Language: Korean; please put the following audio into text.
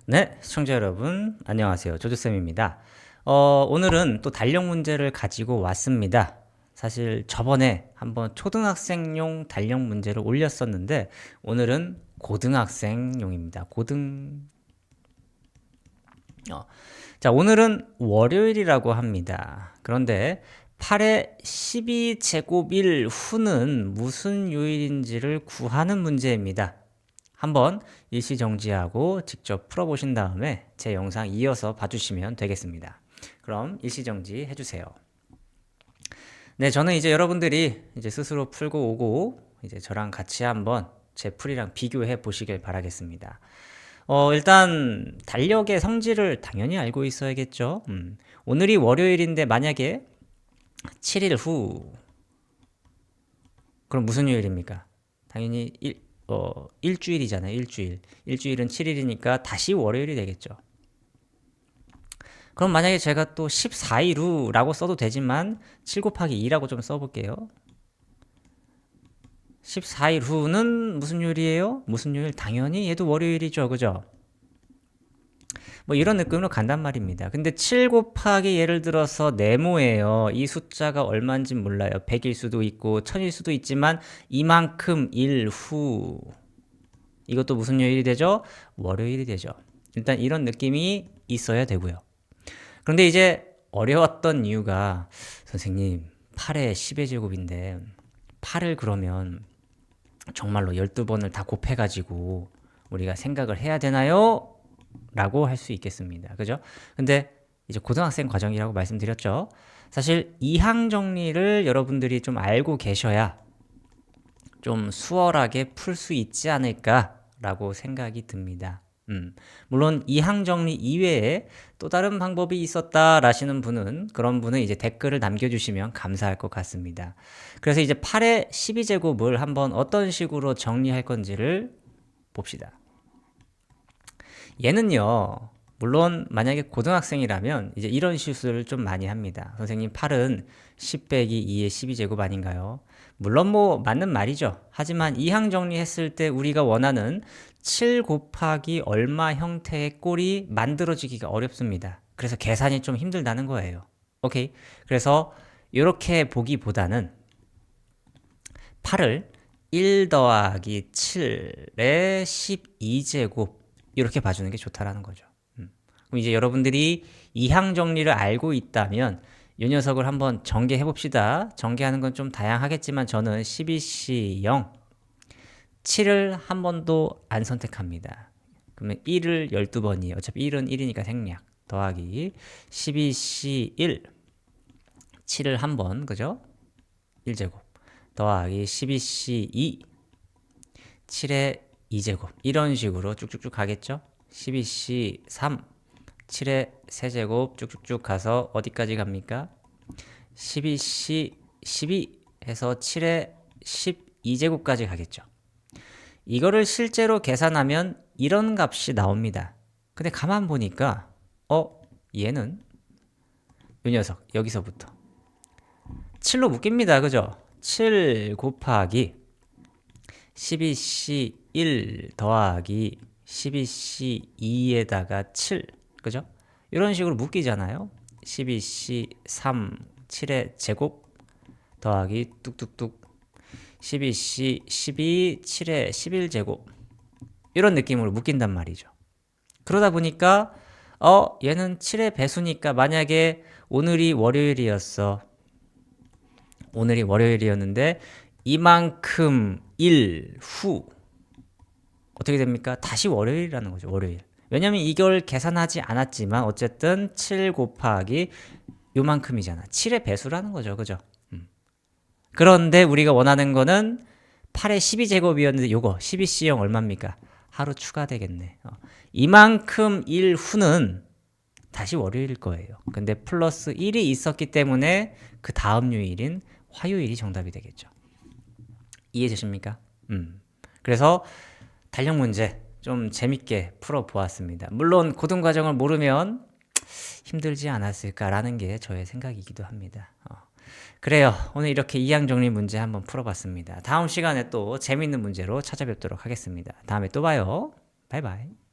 네, 시청자 여러분, 안녕하세요. 조조쌤입니다. 오늘은 또 달력 문제를 가지고 왔습니다. 사실 저번에 한번 초등학생용 달력 문제를 올렸었는데, 오늘은 고등학생용입니다. 어, 자, 오늘은 월요일이라고 합니다. 그런데 8의 12제곱일 후는 무슨 요일인지를 구하는 문제입니다. 한번 일시정지하고 직접 풀어보신 다음에 제 영상 이어서 봐주시면 되겠습니다. 그럼 일시정지 해주세요. 네, 저는 이제 여러분들이 이제 스스로 풀고 오고 이제 저랑 같이 한번 제 풀이랑 비교해 보시길 바라겠습니다. 일단 달력의 성질을 당연히 알고 있어야겠죠. 오늘이 월요일인데 만약에 7일 후 그럼 무슨 요일입니까? 당연히 일주일이잖아요. 일주일. 일주일은 7일이니까 다시 월요일이 되겠죠. 그럼 만약에 제가 또 14일 후라고 써도 되지만 7 곱하기 2라고 좀 써볼게요. 14일 후는 무슨 요일이에요? 무슨 요일? 당연히 얘도 월요일이죠. 그죠? 뭐 이런 느낌으로 간단 말입니다. 근데 7 곱하기 예를 들어서 네모예요. 이 숫자가 얼마인지 몰라요. 100일 수도 있고 1000일 수도 있지만 이만큼 일 후 이것도 무슨 요일이 되죠? 월요일이 되죠. 일단 이런 느낌이 있어야 되고요. 그런데 이제 어려웠던 이유가 선생님 8의 10의 제곱인데 8을 그러면 정말로 12번을 다 곱해가지고 우리가 생각을 해야 되나요? 라고 할 수 있겠습니다. 그죠? 근데 이제 고등학생 과정이라고 말씀드렸죠. 사실 이항 정리를 여러분들이 좀 알고 계셔야 좀 수월하게 풀 수 있지 않을까라고 생각이 듭니다. 물론 이항 정리 이외에 또 다른 방법이 있었다라시는 분은 그런 분은 이제 댓글을 남겨주시면 감사할 것 같습니다. 그래서 이제 8의 12제곱을 한번 어떤 식으로 정리할 건지를 봅시다. 얘는요, 물론 만약에 고등학생이라면 이제 이런 실수를 좀 많이 합니다. 선생님 8은 10 빼기 2의 12제곱 아닌가요? 물론 뭐 맞는 말이죠. 하지만 이항 정리했을 때 우리가 원하는 7 곱하기 얼마 형태의 꼴이 만들어지기가 어렵습니다. 그래서 계산이 좀 힘들다는 거예요. 오케이. 그래서 이렇게 보기보다는 8을 1 더하기 7의 12제곱 이렇게 봐주는 게 좋다라는 거죠. 그럼 이제 여러분들이 이항 정리를 알고 있다면 이 녀석을 한번 전개해 봅시다. 전개하는 건 좀 다양하겠지만 저는 12C0 7을 한 번도 안 선택합니다. 그러면 1을 12번이에요. 어차피 1은 1이니까 생략 더하기 12C1 7을 한 번, 그죠? 1제곱 더하기 12C2 7의 2제곱 이런 식으로 쭉쭉쭉 가겠죠? 12C3 7의 세제곱 쭉쭉쭉 가서 어디까지 갑니까? 12C 12 해서 7의 12제곱까지 가겠죠. 이거를 실제로 계산하면 이런 값이 나옵니다. 근데 가만 보니까 얘는 이 녀석 여기서부터 7로 묶입니다. 그죠? 7 곱하기 12C1 더하기 12C2에다가 7 그죠? 이런 식으로 묶이잖아요. 12C3 7의 제곱 더하기 뚝뚝뚝 12C 12 7의 11제곱 이런 느낌으로 묶인단 말이죠. 그러다 보니까 얘는 7의 배수니까 만약에 오늘이 월요일이었는데 이만큼 일 후 어떻게 됩니까? 다시 월요일이라는 거죠. 월요일. 왜냐면 이걸 계산하지 않았지만 어쨌든 7 곱하기 요만큼이잖아. 7의 배수라는 거죠. 그죠? 그런데 우리가 원하는 거는 8의 12제곱이었는데 요거 12C0 얼마입니까? 하루 추가되겠네. 이만큼 일 후는 다시 월요일일 거예요. 근데 플러스 1이 있었기 때문에 그 다음 요일인 화요일이 정답이 되겠죠. 이해되십니까? 그래서 달력 문제 좀 재밌게 풀어보았습니다. 물론 고등과정을 모르면 힘들지 않았을까라는 게 저의 생각이기도 합니다. 그래요. 오늘 이렇게 이항 정리 문제 한번 풀어봤습니다. 다음 시간에 또 재밌는 문제로 찾아뵙도록 하겠습니다. 다음에 또 봐요. 바이바이.